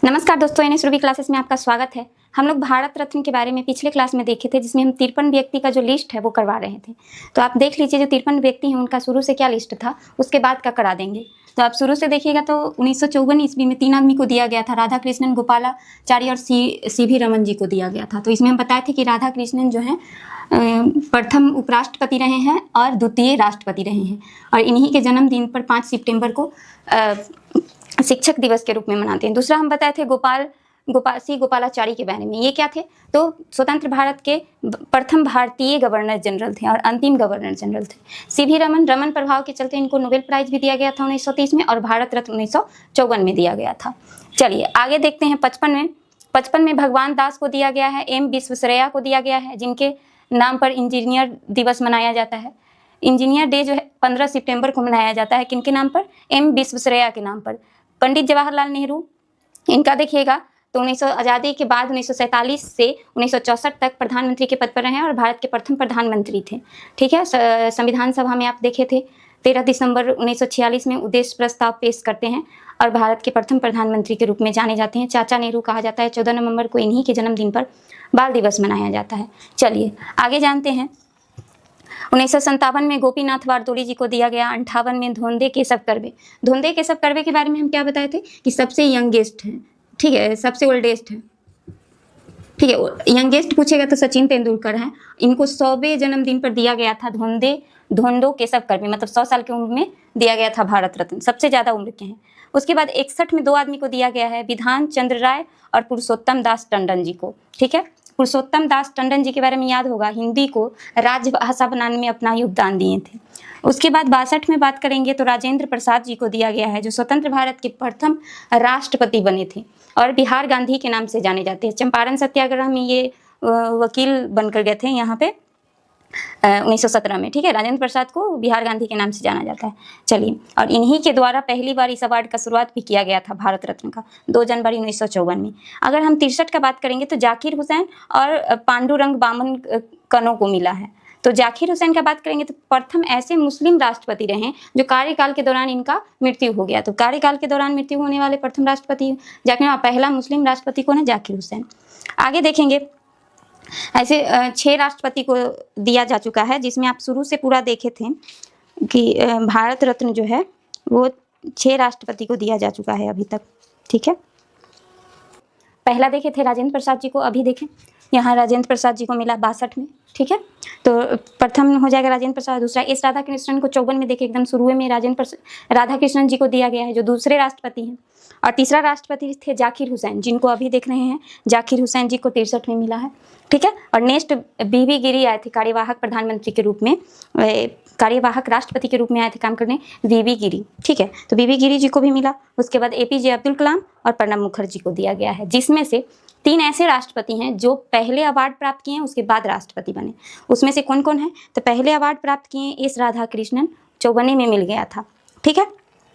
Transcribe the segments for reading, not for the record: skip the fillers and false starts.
नमस्कार दोस्तों, NS Ruby classes में आपका स्वागत है। हम लोग भारत रत्न के बारे में पिछले क्लास में देखे थे, जिसमें हम 53 व्यक्ति का जो लिस्ट है वो करवा रहे थे। तो आप देख लीजिए, जो 53 व्यक्ति हैं उनका शुरू से क्या लिस्ट था, उसके बाद का करा देंगे। तो आप शुरू से देखिएगा तो 1954 ईस्वी में 3 आदमी को दिया गया था, राधा कृष्णन, गोपालाचारी और सी.भी. रमन जी को दिया गया था। तो इसमें हम बताए थे कि राधा कृष्णन जो है प्रथम उपराष्ट्रपति रहे हैं और द्वितीय राष्ट्रपति रहे हैं, और इन्हीं के जन्मदिन पर 5 सितंबर को शिक्षक दिवस के रूप में मनाते हैं। दूसरा हम बताए थे गोपालाचारी के बारे में। ये क्या थे? तो स्वतंत्र भारत के प्रथम भारतीय गवर्नर जनरल थे और अंतिम गवर्नर जनरल थे। सी.भी. रमन प्रभाव के चलते इनको नोबेल प्राइज भी दिया गया था 1930 में, और भारत रत्न 1954 में दिया गया था। चलिए आगे देखते हैं। 55 में भगवान दास को दिया गया है, एम विश्वेश्वरैया को दिया गया है, जिनके नाम पर इंजीनियर दिवस मनाया जाता है। इंजीनियर डे जो है 15 सितंबर को मनाया जाता है। किनके नाम पर? एम विश्वेश्वरैया के नाम पर। पंडित जवाहरलाल नेहरू, इनका देखिएगा तो आज़ादी के बाद 1947 से 1964 तक प्रधानमंत्री के पद पर रहे हैं और भारत के प्रथम प्रधानमंत्री थे। ठीक है। संविधान सभा में आप देखे थे 13 दिसंबर 1946 में उद्देश्य प्रस्ताव पेश करते हैं और भारत के प्रथम प्रधानमंत्री के रूप में जाने जाते हैं। चाचा नेहरू कहा जाता है। 14 नवंबर को इन्हीं के जन्मदिन पर बाल दिवस मनाया जाता है। चलिए आगे जानते हैं। 1957 में गोपीनाथ बारदोली जी को दिया गया। 58 में धोंदे केशव कर्वे के बारे में हम क्या बताए थे कि सबसे यंगेस्ट हैं। ठीक है, सबसे ओल्डेस्ट है। ठीक है, यंगेस्ट पूछेगा तो सचिन तेंदुलकर हैं। इनको 100वें जन्मदिन पर दिया गया था धोंदो केशव कर्वे, मतलब 100 साल की उम्र में दिया गया था भारत रत्न। सबसे ज़्यादा उम्र के हैं। उसके बाद 61 में 2 आदमी को दिया गया है, विधान चंद्र राय और पुरुषोत्तम दास टंडन जी को। ठीक है, पुरुषोत्तम दास टंडन जी के बारे में याद होगा, हिंदी को राजभाषा बनाने में अपना योगदान दिए थे। उसके बाद 62 में बात करेंगे तो राजेंद्र प्रसाद जी को दिया गया है, जो स्वतंत्र भारत के प्रथम राष्ट्रपति बने थे और बिहार गांधी के नाम से जाने जाते हैं। चंपारण सत्याग्रह में ये वकील बनकर गए थे यहाँ पे 1917 में। ठीक है, राजेंद्र प्रसाद को बिहार गांधी के नाम से जाना जाता है। चलिए, और इन्हीं के द्वारा पहली बार इस अवार्ड का शुरुआत भी किया गया था भारत रत्न का 2 जनवरी 1954 में। अगर हम 63 का बात करेंगे तो जाकिर हुसैन और पांडुरंग बामन कनों को मिला है। तो जाकिर हुसैन का बात करेंगे तो प्रथम ऐसे मुस्लिम राष्ट्रपति रहे जो कार्यकाल के दौरान इनका मृत्यु हो गया। तो कार्यकाल के दौरान मृत्यु होने वाले प्रथम राष्ट्रपति जाकिर, पहला मुस्लिम राष्ट्रपति कौन है? जाकिर हुसैन। आगे देखेंगे, ऐसे 6 राष्ट्रपति को दिया जा चुका है, जिसमें आप शुरू से पूरा देखे थे कि भारत रत्न जो है वो 6 राष्ट्रपति को दिया जा चुका है अभी तक। ठीक है, पहला देखे थे राजेंद्र प्रसाद जी को, अभी देखें यहाँ राजेंद्र प्रसाद जी को मिला 62 में। ठीक है, तो प्रथम हो जाएगा राजेंद्र प्रसाद। दूसरा एस राधा कृष्णन को 54 में देखे, एकदम शुरू में राधा कृष्णन जी को दिया गया है, जो दूसरे राष्ट्रपति हैं। और तीसरा राष्ट्रपति थे जाकिर हुसैन, जिनको अभी देख रहे हैं। जाकिर हुसैन जी को 63 में मिला है। ठीक है, और नेक्स्ट बी.वी. गिरी आए थे कार्यवाहक प्रधानमंत्री के रूप में, कार्यवाहक राष्ट्रपति के रूप में आए थे काम करने, बी.वी. गिरी। ठीक है, तो बी.वी. गिरी जी को भी मिला। उसके बाद ए.पी.जे. अब्दुल कलाम और प्रणब मुखर्जी को दिया गया है, जिसमें से 3 ऐसे राष्ट्रपति हैं जो पहले अवार्ड प्राप्त किए हैं, उसके बाद राष्ट्रपति बने। उसमें से कौन कौन है? तो पहले अवार्ड प्राप्त किए एस राधा कृष्णन, 54 में मिल गया था। ठीक है,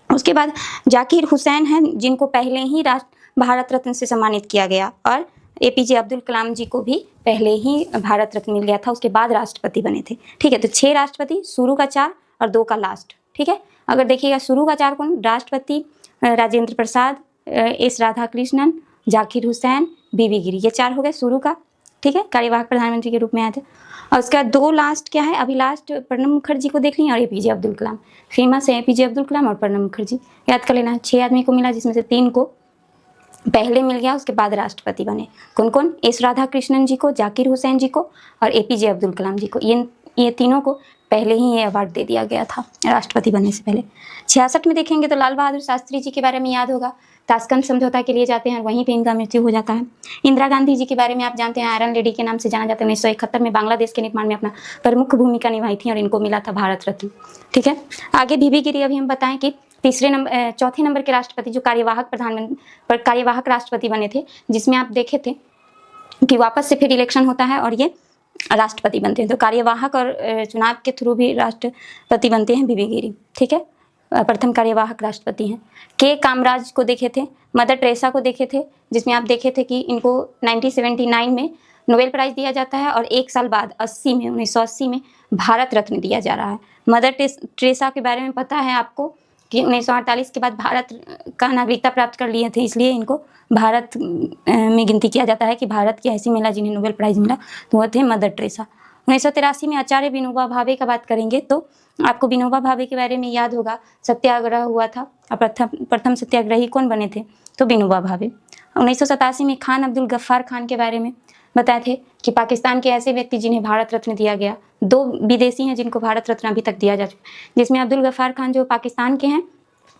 उसके बाद जाकिर हुसैन हैं, जिनको पहले ही भारत रत्न से सम्मानित किया गया, और ए.पी.जे. अब्दुल कलाम जी को भी पहले ही भारत रत्न मिल गया था, उसके बाद राष्ट्रपति बने थे। ठीक है, तो 6 राष्ट्रपति, शुरू का 4 और 2 का लास्ट। ठीक है, अगर देखिएगा शुरू का 4 कौन? राष्ट्रपति राजेंद्र प्रसाद, एस राधा कृष्णन, जाकिर हुसैन, बी.वी. गिरी, ये 4 हो गए शुरू का। ठीक है, कार्यवाहक प्रधानमंत्री के रूप में आए थे। और उसके बाद 2 लास्ट क्या है? अभी लास्ट प्रणब मुखर्जी को देख लीजिए और ए.पी.जे. अब्दुल कलाम। फेमस है ए.पी.जे. अब्दुल कलाम और प्रणब मुखर्जी, याद कर लेना। 6 आदमी को मिला, जिसमें से 3 को पहले मिल गया, उसके बाद राष्ट्रपति बने। कौन कौन? एस राधा कृष्णन जी को, जाकिर हुसैन जी को और ए.पी.जे. अब्दुल कलाम जी को। ये तीनों को पहले ही ये अवार्ड दे दिया गया था राष्ट्रपति बनने से पहले। 66 में देखेंगे तो लाल बहादुर शास्त्री जी के बारे में याद होगा, ताशकंद समझौता के लिए जाते हैं और वहीं पे इनका मृत्यु हो जाता है। इंदिरा गांधी जी के बारे में आप जानते हैं, आयरन लेडी के नाम से जाना जाता है। 1971 में बांग्लादेश के निर्माण में अपना प्रमुख भूमिका निभाई थी और इनको मिला था भारत रत्न। ठीक है, आगे बी.वी. गिरी, अभी हम बताएं कि चौथे नंबर के राष्ट्रपति जो कार्यवाहक राष्ट्रपति बने थे, जिसमें आप देखे थे कि वापस से फिर इलेक्शन होता है और ये राष्ट्रपति बनते हैं। तो कार्यवाहक और चुनाव के थ्रू भी राष्ट्रपति बनते हैं बी.वी. गिरी। ठीक है, प्रथम कार्यवाहक राष्ट्रपति हैं। के कामराज को देखे थे, मदर टेरेसा को देखे थे, जिसमें आप देखे थे कि इनको 1979 में नोबेल प्राइज़ दिया जाता है और 1 साल बाद 1980 में भारत रत्न दिया जा रहा है। मदर टेरेसा के बारे में पता है आपको कि 1948 के बाद भारत का नागरिकता प्राप्त कर लिए थे, इसलिए इनको भारत में गिनती किया जाता है कि भारत की ऐसी महिला जिन्हें नोबेल प्राइज़ मिला तो वो थे मदर टेरेसा। 1983 में आचार्य विनोबा भावे का बात करेंगे तो आपको विनोबा भावे के बारे में याद होगा, सत्याग्रह हुआ था और प्रथम सत्याग्रही कौन बने थे, तो विनोबा भावे। 1987 में खान अब्दुल गफ्फार खान के बारे में बताए थे कि पाकिस्तान के ऐसे व्यक्ति जिन्हें भारत रत्न दिया गया, 2 विदेशी हैं जिनको भारत रत्न अभी तक दिया जा चुका, जिसमें अब्दुल गफ्फार खान जो पाकिस्तान के हैं।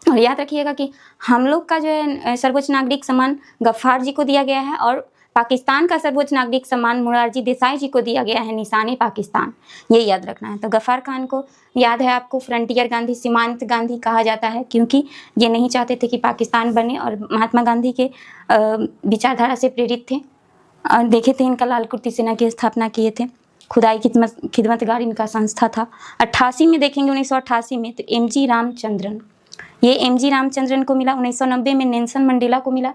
और याद रखिएगा कि हम लोग का जो है सर्वोच्च नागरिक सम्मान गफ्फार जी को दिया गया है और पाकिस्तान का सर्वोच्च नागरिक सम्मान मोरारजी देसाई जी को दिया गया है, निशाने पाकिस्तान, ये याद रखना है। तो गफ्फार खान को याद है आपको फ्रंटियर गांधी, सीमांत गांधी कहा जाता है, क्योंकि ये नहीं चाहते थे कि पाकिस्तान बने और महात्मा गांधी के विचारधारा से प्रेरित थे। और देखे थे इनका लाल कुर्ती सेना की स्थापना किए थे, खुदाई खिदमतगार इनका संस्था था। 88 में देखेंगे, 1988 में तो एमजी रामचंद्रन, ये एमजी रामचंद्रन को मिला। 1990 में नेल्सन मंडेला को मिला।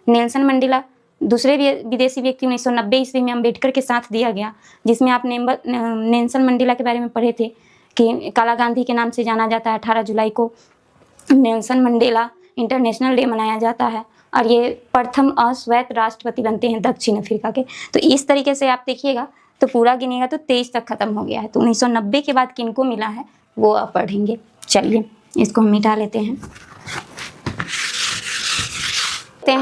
नेल्सन मंडेला दूसरे विदेशी व्यक्ति 1990 ईस्वी में अम्बेडकर के साथ दिया गया, जिसमें आप नेल्सन मंडेला के बारे में पढ़े थे कि काला गांधी के नाम से जाना जाता है। 18 जुलाई को नेल्सन मंडेला इंटरनेशनल डे मनाया जाता है और ये प्रथम अश्वेत राष्ट्रपति बनते हैं दक्षिण अफ्रीका के। तो इस तरीके से आप देखिएगा तो पूरा गिनेगा तो 23 तक खत्म हो गया है। तो 1990 के बाद किनको मिला है वो आप पढ़ेंगे। चलिए इसको हम मिटा लेते हैं।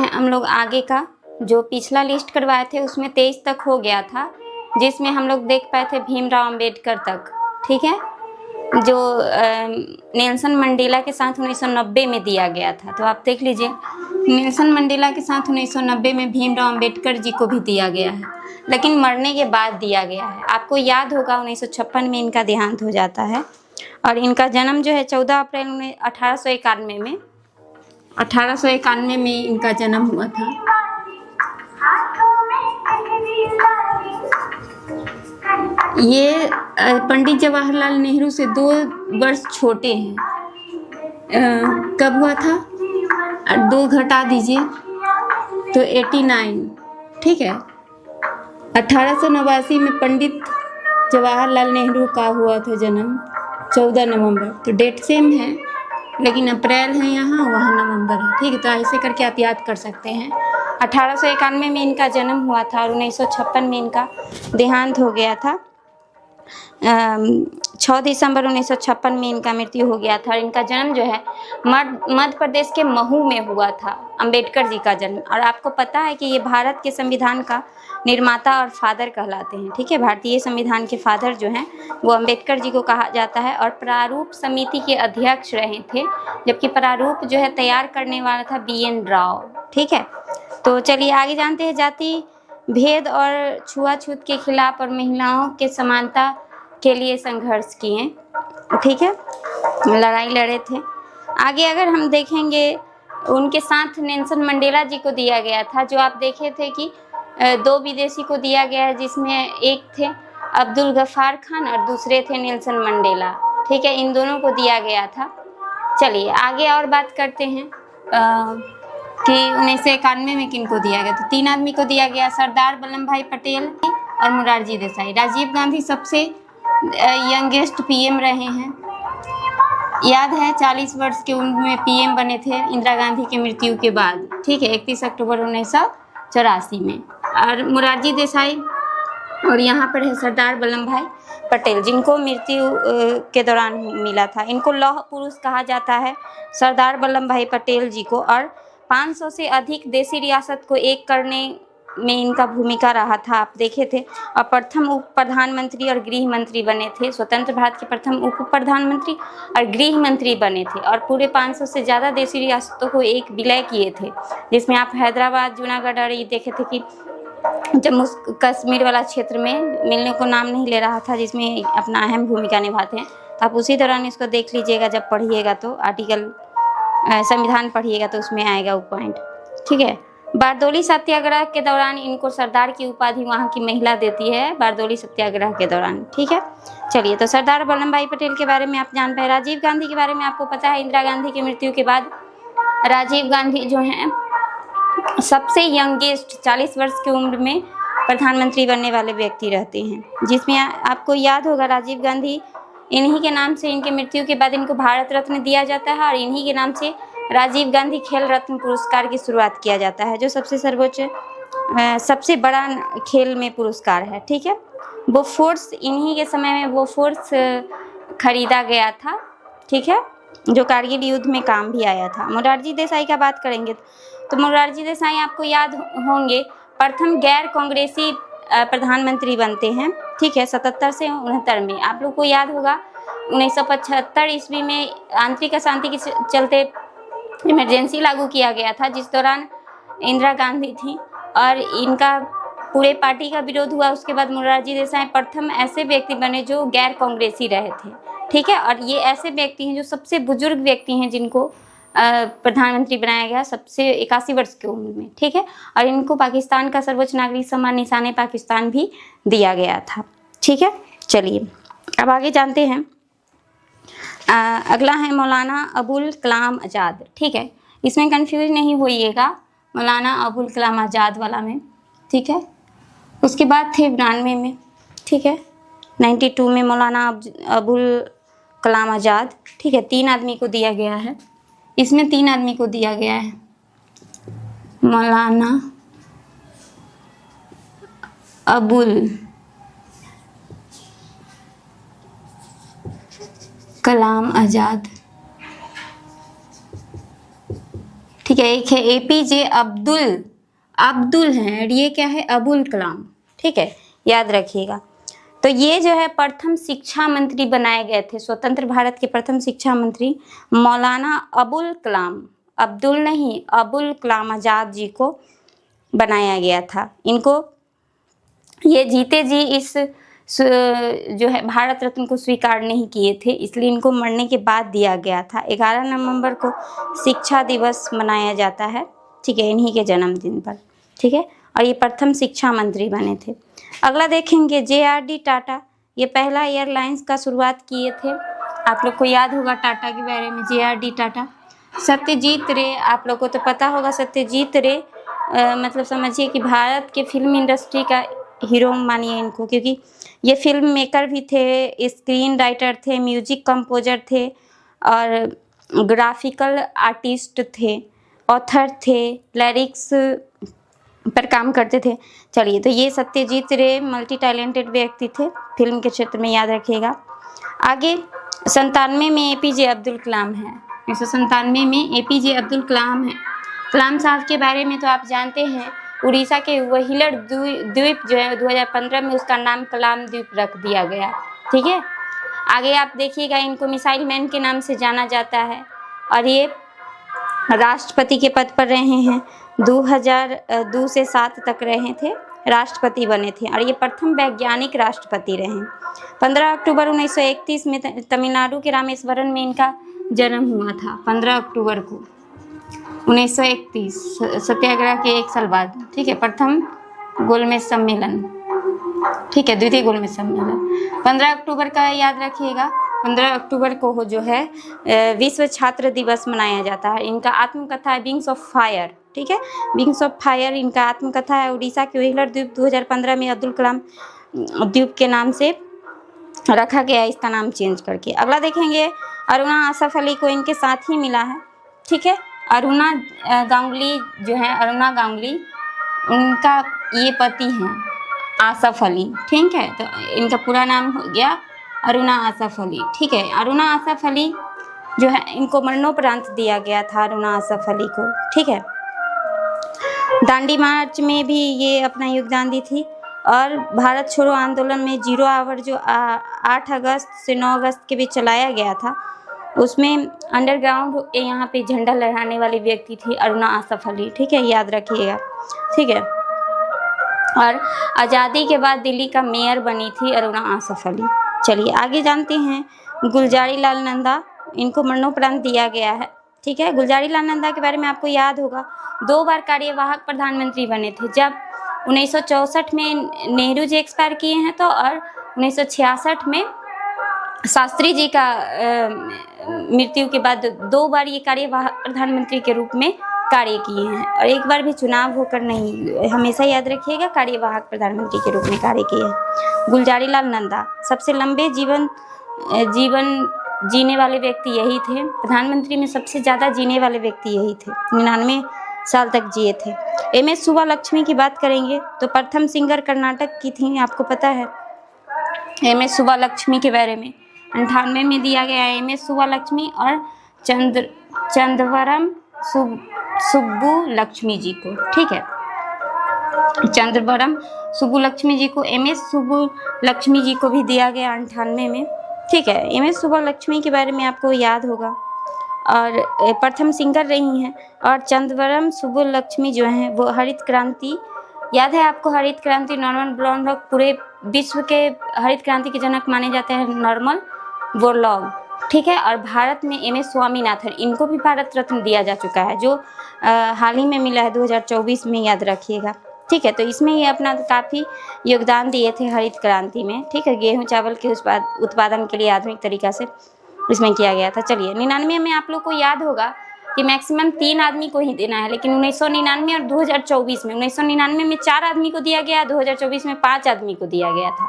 हम लोग आगे का जो पिछला लिस्ट करवाए थे उसमें 23 तक हो गया था, जिसमें हम लोग देख पाए थे भीमराव अंबेडकर तक, ठीक है, जो नेल्सन मंडेला के साथ 1990 में दिया गया था। तो आप देख लीजिए नेल्सन मंडेला के साथ 1990 में भीमराव अंबेडकर जी को भी दिया गया है, लेकिन मरने के बाद दिया गया है। आपको याद होगा 1956 में इनका देहांत हो जाता है और इनका जन्म जो है 14 अप्रैल 1891 में 1891 में इनका जन्म हुआ था। ये पंडित जवाहरलाल नेहरू से 2 वर्ष छोटे हैं। कब हुआ था, 2 घटा दीजिए तो 89, ठीक है। 1889 में पंडित जवाहरलाल नेहरू का हुआ था जन्म 14 नवंबर, तो डेट सेम है लेकिन अप्रैल है यहाँ, वहाँ नवंबर है, ठीक है। तो ऐसे करके आप याद कर सकते हैं। 1891 में इनका जन्म हुआ था और 1956 में इनका देहांत हो गया था। 6 दिसंबर 1956 में इनका मृत्यु हो गया था। और इनका जन्म जो है मध्य प्रदेश के महू में हुआ था, अंबेडकर जी का जन्म। और आपको पता है कि ये भारत के संविधान का निर्माता और फादर कहलाते हैं, ठीक है। भारतीय संविधान के फादर जो हैं वो अंबेडकर जी को कहा जाता है और प्रारूप समिति के अध्यक्ष रहे थे, जबकि प्रारूप जो है तैयार करने वाला था BN राव, ठीक है। तो चलिए आगे जानते हैं। जाति भेद और छुआछूत के खिलाफ और महिलाओं के समानता के लिए संघर्ष किए, ठीक है, लड़ाई लड़े थे। आगे अगर हम देखेंगे उनके साथ नेल्सन मंडेला जी को दिया गया था, जो आप देखे थे कि 2 विदेशी को दिया गया है, जिसमें एक थे अब्दुल गफ्फार खान और दूसरे थे नेल्सन मंडेला, ठीक है। इन दोनों को दिया गया था। चलिए आगे और बात करते हैं कि 1991 में किन को दिया गया। तो 3 आदमी को दिया गया, सरदार वल्लभ भाई पटेल और मोरारजी देसाई। राजीव गांधी सबसे यंगेस्ट PM रहे हैं, याद है 40 वर्ष के उम्र में PM बने थे इंदिरा गांधी की मृत्यु के बाद, ठीक है, 31 अक्टूबर 1984 में। और मोरारजी देसाई और यहाँ पर है सरदार वल्लभ भाई पटेल, जिनको मृत्यु के दौरान मिला था। इनको लौह पुरुष कहा जाता है, सरदार वल्लभ भाई पटेल जी को। और 500 से अधिक देशी रियासत को एक करने में इनका भूमिका रहा था, आप देखे थे। और प्रथम उप प्रधानमंत्री और गृह मंत्री बने थे, स्वतंत्र भारत के प्रथम उप प्रधानमंत्री और गृह मंत्री बने थे। और पूरे 500 से ज़्यादा देशी रियासतों को एक विलय किए थे, जिसमें आप हैदराबाद, जूनागढ़ और ये देखे थे कि जम्मू कश्मीर वाला क्षेत्र में मिलने को नाम नहीं ले रहा था, जिसमें अपना अहम भूमिका निभाते हैं। तो आप उसी दौरान इसको देख लीजिएगा, जब पढ़िएगा तो आर्टिकल संविधान पढ़िएगा तो उसमें आएगा वो पॉइंट, ठीक है। बारदोली सत्याग्रह के दौरान इनको सरदार की उपाधि वहाँ की महिला देती है, बारदोली सत्याग्रह के दौरान, ठीक है। चलिए, तो सरदार वल्लभ भाई पटेल के बारे में आप जान पाए। राजीव गांधी के बारे में आपको पता है, इंदिरा गांधी की मृत्यु के बाद राजीव गांधी जो हैं सबसे यंगेस्ट 40 वर्ष की उम्र में प्रधानमंत्री बनने वाले व्यक्ति रहते हैं, जिसमें आपको याद होगा राजीव गांधी इन्हीं के नाम से, इनकी मृत्यु के बाद इनको भारत रत्न दिया जाता है और इन्हीं के नाम से राजीव गांधी खेल रत्न पुरस्कार की शुरुआत किया जाता है, जो सबसे सर्वोच्च सबसे बड़ा खेल में पुरस्कार है। ठीक है, वो फोर्स, इन्हीं के समय में वो फोर्स खरीदा गया था। ठीक है, जो कारगिल युद्ध में काम भी आया था। मोरारजी देसाई का बात करेंगे तो मोरारजी देसाई आपको याद होंगे प्रथम गैर कांग्रेसी प्रधानमंत्री बनते हैं। ठीक है, 77 से 69 में। आप लोग को याद होगा 1975 ईस्वी में आंतरिक अशांति के चलते इमरजेंसी लागू किया गया था, जिस दौरान इंदिरा गांधी थी और इनका पूरे पार्टी का विरोध हुआ। उसके बाद मोरारजी देसाई प्रथम ऐसे व्यक्ति बने जो गैर कांग्रेसी रहे थे। ठीक है, और ये ऐसे व्यक्ति हैं जो सबसे बुजुर्ग व्यक्ति हैं जिनको प्रधानमंत्री बनाया गया, सबसे 81 वर्ष की उम्र में। ठीक है, और इनको पाकिस्तान का सर्वोच्च नागरिक सम्मान निशान पाकिस्तान भी दिया गया था। ठीक है, चलिए अब आगे जानते हैं। अगला है मौलाना अबुल कलाम आज़ाद। ठीक है, इसमें कंफ्यूज नहीं होइएगा मौलाना अबुल कलाम आज़ाद वाला में। ठीक है, उसके बाद थे 92 में। ठीक है, 92 में मौलाना अबुल कलाम आज़ाद। ठीक है, 3 आदमी को दिया गया है, इसमें 3 आदमी को दिया गया है। मौलाना अबुल कलाम आज़ाद। ठीक है, एक है APJ अब्दुल हैं और ये क्या है, अबुल कलाम। ठीक है, याद रखिएगा। तो ये जो है प्रथम शिक्षा मंत्री बनाए गए थे, स्वतंत्र भारत के प्रथम शिक्षा मंत्री मौलाना अबुल कलाम, अब्दुल नहीं अबुल कलाम आज़ाद जी को बनाया गया था। इनको ये जीते जी इस जो है भारत रत्न को स्वीकार नहीं किए थे, इसलिए इनको मरने के बाद दिया गया था। 11 नवंबर को शिक्षा दिवस मनाया जाता है। ठीक है, इन्हीं के जन्मदिन पर। ठीक है, और ये प्रथम शिक्षा मंत्री बने थे। अगला देखेंगे JRD टाटा। ये पहला एयरलाइंस का शुरुआत किए थे। आप लोग को याद होगा टाटा के बारे में, JRD टाटा। सत्यजीत रे, आप लोग को तो पता होगा सत्यजीत रे मतलब समझिए कि भारत के फिल्म इंडस्ट्री का हीरो मानिए इनको, क्योंकि ये फिल्म मेकर भी थे, स्क्रीन राइटर थे, म्यूजिक कंपोजर थे और ग्राफिकल आर्टिस्ट थे, ऑथर थे, लिरिक्स पर काम करते थे। चलिए, तो ये सत्यजीत रे मल्टी टैलेंटेड व्यक्ति थे फिल्म के क्षेत्र में, याद रखिएगा। आगे 97 में APJ अब्दुल कलाम है। 1997 में APJ अब्दुल कलाम है। कलाम साहब के बारे में तो आप जानते हैं, उड़ीसा के व्हीलर द्वीप जो है 2015 में उसका नाम कलाम द्वीप रख दिया गया। ठीक है, आगे आप देखिएगा, इनको मिसाइल मैन के नाम से जाना जाता है और ये राष्ट्रपति के पद पर रहे हैं। 2002 से 7 तक रहे थे, राष्ट्रपति बने थे और ये प्रथम वैज्ञानिक राष्ट्रपति रहे। 15 अक्टूबर 1931 में तमिलनाडु के रामेश्वरम में इनका जन्म हुआ था। 15 अक्टूबर को 1931, सत्याग्रह के 1 साल बाद। ठीक है, प्रथम गोलमेज सम्मेलन। ठीक है, द्वितीय गोलमेज सम्मेलन 15 अक्टूबर का याद रखिएगा। 15 अक्टूबर को हो जो है विश्व छात्र दिवस मनाया जाता है। इनका आत्मकथा है विंग्स ऑफ फायर। ठीक है, विंग्स ऑफ फायर इनका आत्मकथा है। उड़ीसा के व्हीलर द्वीप 2015 में अब्दुल कलाम द्वीप के नाम से रखा गया, इसका नाम चेंज करके। अगला देखेंगे, अरुणा आसफ अली को इनके साथ ही मिला है। ठीक है, अरुणा गांगुली जो है, अरुणा गांगुली उनका ये पति हैं आसफ अली। ठीक है, तो इनका पूरा नाम हो गया अरुणा आसफ अली। ठीक है, अरुणा आसफ अली जो है इनको मरणोपरांत दिया गया था, अरुणा आसफ अली को। ठीक है, दांडी मार्च में भी ये अपना योगदान दी थी और भारत छोड़ो आंदोलन में 0 आवर जो 8 अगस्त से 9 अगस्त के बीच चलाया गया था, उसमें अंडरग्राउंड यहाँ पे झंडा लहराने वाली व्यक्ति थी अरुणा आसफ अली। ठीक है, याद रखिएगा। ठीक है, और आज़ादी के बाद दिल्ली का मेयर बनी थी अरुणा आसफ अली। चलिए आगे जानते हैं, गुलजारी लाल नंदा, इनको मरणोपरांत दिया गया है। ठीक है, गुलजारी लाल नंदा के बारे में आपको याद होगा, 2 बार कार्यवाहक प्रधानमंत्री बने थे। जब 1964 में नेहरू जी एक्सपायर किए हैं तो, और 1966 में शास्त्री जी का मृत्यु के बाद 2 बार ये कार्यवाहक प्रधानमंत्री के रूप में कार्य किए हैं और एक बार भी चुनाव होकर नहीं, हमेशा याद रखिएगा कार्यवाहक प्रधानमंत्री के रूप में कार्य किए हैं। गुलजारी लाल नंदा सबसे लंबे जीवन जीवन जीने वाले व्यक्ति यही थे। प्रधानमंत्री में सबसे ज़्यादा जीने वाले व्यक्ति यही थे, 99 साल तक जिए थे। एम.एस. सुब्बालक्ष्मी की बात करेंगे तो प्रथम सिंगर कर्नाटक की थी, आपको पता है एम.एस. सुब्बालक्ष्मी के बारे में। 98 में दिया गया है एम.एस. सुब्बालक्ष्मी और चंद्रवरम सुब्बुलक्ष्मी जी को, ठीक है। चंद्रवरम सुब्बुलक्ष्मी जी को, एम.एस. सुब्बुलक्ष्मी जी को भी दिया गया 98 में, ठीक है। एम.एस. सुब्बुलक्ष्मी के बारे में आपको याद होगा और प्रथम सिंगर रही हैं। और चंद्रवरम सुब्बुलक्ष्मी जो हैं वो हरित क्रांति, याद है आपको हरित क्रांति, नॉर्मन बोरलॉग, पूरे विश्व के हरित क्रांति के जनक माने जाते हैं नॉर्मन बोरलॉग, ठीक है। और भारत में एम.एस. स्वामीनाथन, इनको भी भारत रत्न दिया जा चुका है, जो हाल ही में मिला है 2024 में, याद रखिएगा, ठीक है। तो इसमें ये अपना काफ़ी योगदान दिए थे हरित क्रांति में, ठीक है। गेहूं चावल के उत्पादन के लिए आधुनिक तरीका से इसमें किया गया था। चलिए 99 में आप लोग को याद होगा कि मैक्सिमम 3 आदमी को ही देना है, लेकिन 1999 और 2024 में, 1999 में 4 आदमी को दिया गया, 2024 में 5 आदमी को दिया गया था,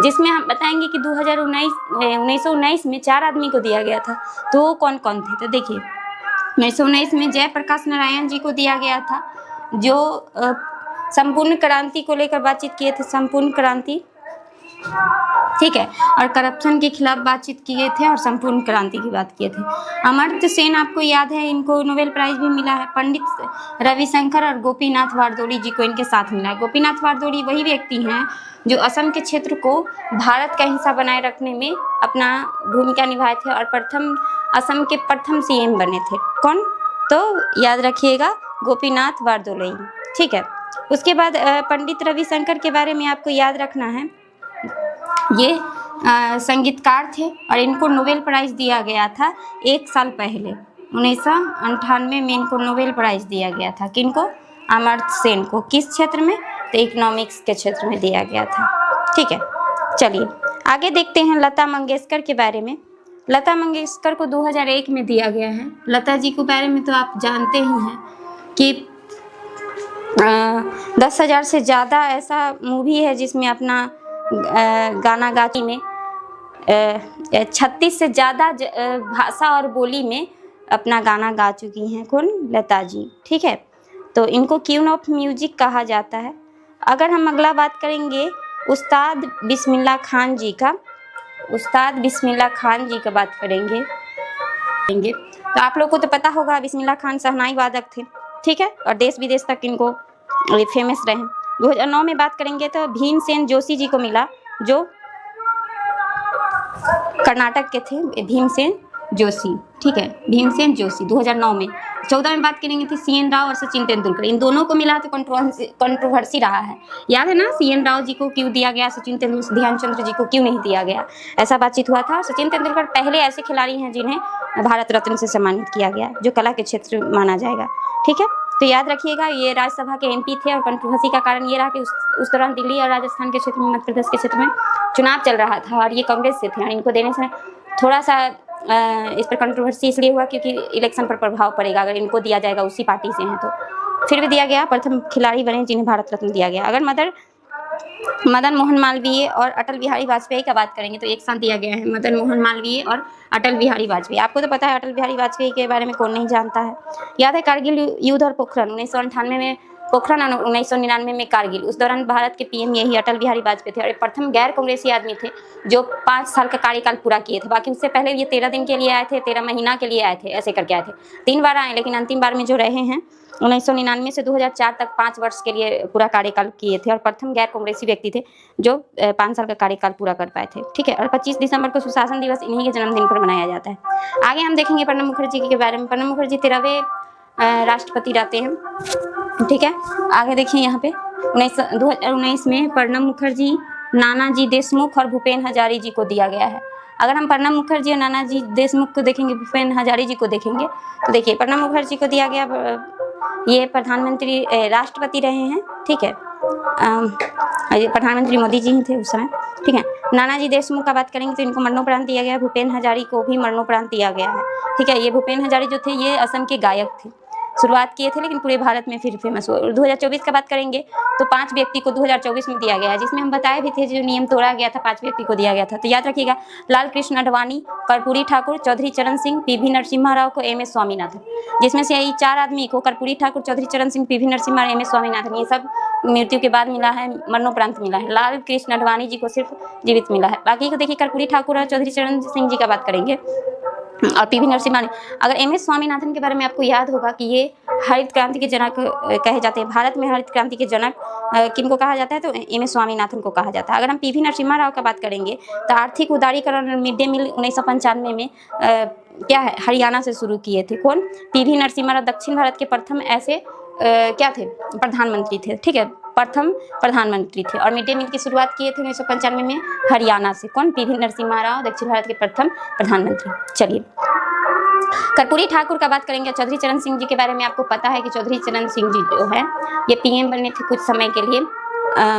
जिसमें हम बताएंगे कि 1919 में 4 आदमी को दिया गया था। तो वो कौन कौन थे, तो देखिए 1919 में जयप्रकाश नारायण जी को दिया गया था, जो संपूर्ण क्रांति को लेकर बातचीत किए थे, संपूर्ण क्रांति, ठीक है। और करप्शन के खिलाफ बातचीत किए थे और संपूर्ण क्रांति की बात किए थे। अमर्त्य सेन आपको याद है, इनको नोबेल प्राइज भी मिला है। पंडित रविशंकर और गोपीनाथ बारदौरी जी को इनके साथ मिला है। गोपीनाथ बारदौरी वही व्यक्ति हैं जो असम के क्षेत्र को भारत का हिस्सा बनाए रखने में अपना भूमिका निभाए थे और असम के प्रथम सीएम बने थे। कौन, तो याद रखिएगा गोपीनाथ बारदौरी, ठीक है। उसके बाद पंडित रविशंकर के बारे में आपको याद रखना है, ये संगीतकार थे और इनको नोबेल प्राइज़ दिया गया था 1 साल पहले, 1998 में इनको नोबेल प्राइज़ दिया गया था। किनको, अमर्त्य सेन को। किस क्षेत्र में, तो इकोनॉमिक्स के क्षेत्र में दिया गया था, ठीक है। चलिए आगे देखते हैं लता मंगेशकर के बारे में। लता मंगेशकर को 2001 में दिया गया है। लता जी के बारे में तो आप जानते ही हैं कि 10,000 से ज़्यादा ऐसा मूवी है जिसमें अपना गाना गाती में 36 से ज़्यादा भाषा और बोली में अपना गाना गा चुकी हैं। कौन, लता जी, ठीक है। तो इनको क्वीन ऑफ म्यूजिक कहा जाता है। अगर हम अगला बात करेंगे उस्ताद बिस्मिल्लाह खान जी का, उस्ताद बिस्मिल्लाह खान जी का बात करेंगे तो आप लोग को तो पता होगा बिस्मिल्लाह खान शहनाई वादक थे, ठीक है, और देश विदेश तक इनको फेमस रहे। 2009 में बात करेंगे तो भीमसेन जोशी जी को मिला, जो कर्नाटक के थे, भीमसेन जोशी, ठीक है, भीमसेन जोशी 2009 में। 14 में बात करेंगे तो सी.एन. राव और सचिन तेंदुलकर, इन दोनों को मिला तो कंट्रोवर्सी रहा है। याद है ना, सी.एन. राव जी को क्यों दिया गया, सचिन तेंदुलकर, ध्यानचंद्र जी को क्यों नहीं दिया गया, ऐसा बातचीत हुआ था। सचिन तेंदुलकर पहले ऐसे खिलाड़ी हैं जिन्हें भारत रत्न से सम्मानित किया गया, जो कला के क्षेत्र माना जाएगा, ठीक है। तो याद रखिएगा ये राज्यसभा के एमपी थे और कंट्रोवर्सी का कारण ये रहा कि उस दौरान दिल्ली और राजस्थान के क्षेत्र में, मध्य प्रदेश के क्षेत्र में चुनाव चल रहा था और ये कांग्रेस से थे और इनको देने से थोड़ा सा इस पर कंट्रोवर्सी इसलिए हुआ क्योंकि इलेक्शन पर प्रभाव पड़ेगा अगर इनको दिया जाएगा, उसी पार्टी से हैं तो। फिर भी दिया गया, प्रथम खिलाड़ी बने जिन्हें भारत रत्न दिया गया। अगर मदन मोहन मालवीय और अटल बिहारी वाजपेयी का बात करेंगे तो एक साथ दिया गया है, मदन मोहन मालवीय और अटल बिहारी वाजपेयी। आपको तो पता है अटल बिहारी वाजपेयी के बारे में कौन नहीं जानता है। याद है कारगिल युद्ध और पोखरण, 1998 में पोखरण और 1999 में कारगिल, उस दौरान भारत के पीएम यही अटल बिहारी वाजपेयी थे और प्रथम गैर कांग्रेसी आदमी थे जो 5 साल का कार्यकाल पूरा किए थे। बाकी उससे पहले ये 13 दिन के लिए आए थे, 13 महीना के लिए आए थे, ऐसे करके आए थे। 3 बार आए, लेकिन अंतिम बार में जो रहे हैं 1999 से 2004 तक 5 वर्ष के लिए पूरा कार्यकाल किए थे और प्रथम गैर कांग्रेसी व्यक्ति थे जो 5 साल का कार्यकाल पूरा कर पाए थे, ठीक है। और 25 दिसंबर को सुशासन दिवस इन्हीं के जन्मदिन पर मनाया जाता है। आगे हम देखेंगे प्रणब मुखर्जी के बारे में। प्रणब मुखर्जी 13वें राष्ट्रपति रहते हैं, ठीक है। आगे देखिए यहाँ पे 2019 में प्रणब मुखर्जी, नानाजी देशमुख और भूपेन हजारी जी को दिया गया है। अगर हम प्रणब मुखर्जी और नानाजी देशमुख को देखेंगे, भूपेन हजारी जी को देखेंगे तो देखिए प्रणब मुखर्जी को दिया गया, ये प्रधानमंत्री राष्ट्रपति रहे हैं, ठीक है, प्रधानमंत्री मोदी जी ही थे उस समय, ठीक है। नानाजी देशमुख का बात करेंगे तो इनको मरणोपरांत दिया गया, भूपेन हजारी को भी मरणोपरांत दिया गया है, ठीक है। ये भूपेन हजारी जो थे ये असम के गायक थे, शुरुआत किए थे, लेकिन पूरे भारत में फिर फेमस हुए। 2024 का बात करेंगे तो 5 व्यक्ति को 2024 में दिया गया है, जिसमें हम बताए भी थे जो नियम तोड़ा गया था 5 व्यक्ति को दिया गया था। तो याद रखिएगा, लाल कृष्ण आडवाणी, कर्पूरी ठाकुर, चौधरी चरण सिंह, पीवी नरसिम्हा राव को एम एस स्वामीनाथन, जिसमें से यही 4 आदमी को Karpoori Thakur, Chaudhary Charan Singh, PV Narasimha, M S Swaminathan, ये सब मृत्यु के बाद मिला है, मरणोपरांत मिला है। लाल कृष्ण आडवाणी जी को सिर्फ जीवित मिला है। बाकी को देखिए, कर्पूरी ठाकुर और चौधरी चरण सिंह जी का बात करेंगे और पीवी नरसिम्हा ने। अगर एम एस स्वामीनाथन के बारे में आपको याद होगा कि ये हरित क्रांति के जनक कहे जाते हैं। भारत में हरित क्रांति के जनक किनको कहा जाता है, तो एम एस स्वामीनाथन को कहा जाता है। अगर हम पीवी नरसिम्हा राव का बात करेंगे तो आर्थिक उदारीकरण मिड डे मील 1995 में क्या है, हरियाणा से शुरू किए थे। कौन? पीवी नरसिम्हा राव दक्षिण भारत के प्रथम ऐसे क्या थे, प्रधानमंत्री थे। ठीक है, प्रथम प्रधानमंत्री थे और मिड डे मील की शुरुआत किए थे 1995 में हरियाणा से। कौन? पीवी नरसिम्हा राव, दक्षिण भारत के प्रथम प्रधानमंत्री। चलिए, कर्पूरी ठाकुर का बात करेंगे। चौधरी चरण सिंह जी के बारे में आपको पता है कि चौधरी चरण सिंह जी जो है ये पीएम बने थे कुछ समय के लिए,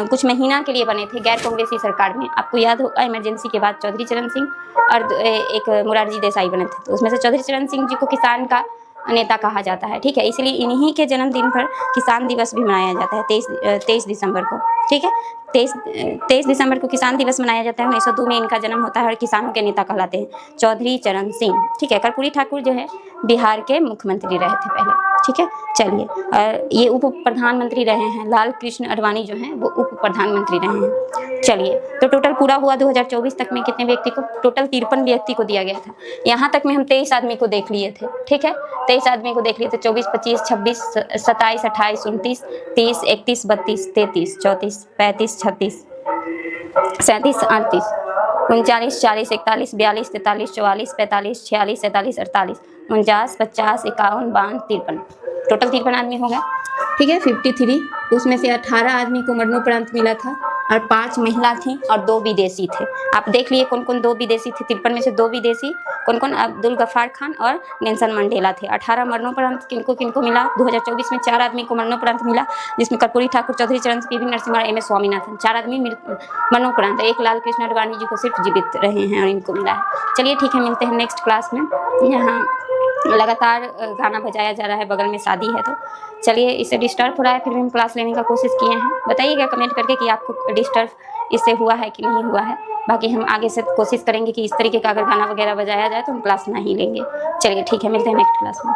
कुछ महीना के लिए बने थे गैर कांग्रेसी सरकार में। आपको याद होगा, इमरजेंसी के बाद चौधरी चरण सिंह और एक मोरारजी देसाई बने थे, तो उसमें से चौधरी चरण सिंह जी को किसान का नेता कहा जाता है। ठीक है, इसलिए इन्हीं के जन्मदिन पर किसान दिवस भी मनाया जाता है 23 दिसंबर को। ठीक है, 23 दिसंबर को किसान दिवस मनाया जाता है। 1902 में इनका जन्म होता है और किसानों के नेता कहलाते हैं चौधरी चरण सिंह। ठीक है, कर्पूरी ठाकुर जो है बिहार के मुख्यमंत्री रहे थे पहले। ठीक है, चलिए, और ये उप प्रधानमंत्री रहे हैं। लाल कृष्ण आडवाणी जो हैं वो उप प्रधानमंत्री रहे हैं। चलिए, तो टोटल पूरा हुआ 2024 तक में कितने व्यक्ति को? टोटल 53 व्यक्ति को दिया गया था। यहाँ तक में हम 23 आदमी को देख लिए थे। ठीक है, 23 आदमी को देख लिए थे। 24, 25, 26, 27, 28, 29, 30, 31, 32, 33, 34, 35, 36, 37, 38, 39, 40, 41, 42, 43, 44, 45, 46, 47, 48, 49, 50, 51, 52, 53। टोटल 53 आदमी हो गए। ठीक है, 53, उसमें से 18 आदमी को मरणोपरांत मिला था और 5 महिला थी और 2 विदेशी थे। आप देख लिए कौन कौन 2 विदेशी थे। 53 में से 2 विदेशी कौन कौन? अब्दुल गफ्फार खान और नेल्सन मंडेला थे। 18 मरणोपरांत किनको किनको मिला? 2024 में 4 आदमी को मरणोपरांत मिला, जिसमें Karpoori Thakur, Chaudhary Charan Singh, PV Narasimha, M S Swaminathan, 4 आदमी मरणोपरांत। एक लाल कृष्ण आडवाणी जी को सिर्फ जीवित रहे हैं और इनको मिला है। चलिए ठीक है, मिलते हैं नेक्स्ट क्लास में। यहाँ लगातार गाना बजाया जा रहा है, बगल में शादी है, तो चलिए, इससे डिस्टर्ब हो रहा है, फिर भी हम क्लास लेने का कोशिश किए हैं। बताइएगा कमेंट करके कि आपको डिस्टर्ब इससे हुआ है कि नहीं हुआ है। बाकी हम आगे से कोशिश करेंगे कि इस तरीके का अगर गाना वगैरह बजाया जाए तो हम क्लास नहीं लेंगे। चलिए ठीक है, मिलते हैं नेक्स्ट क्लास में।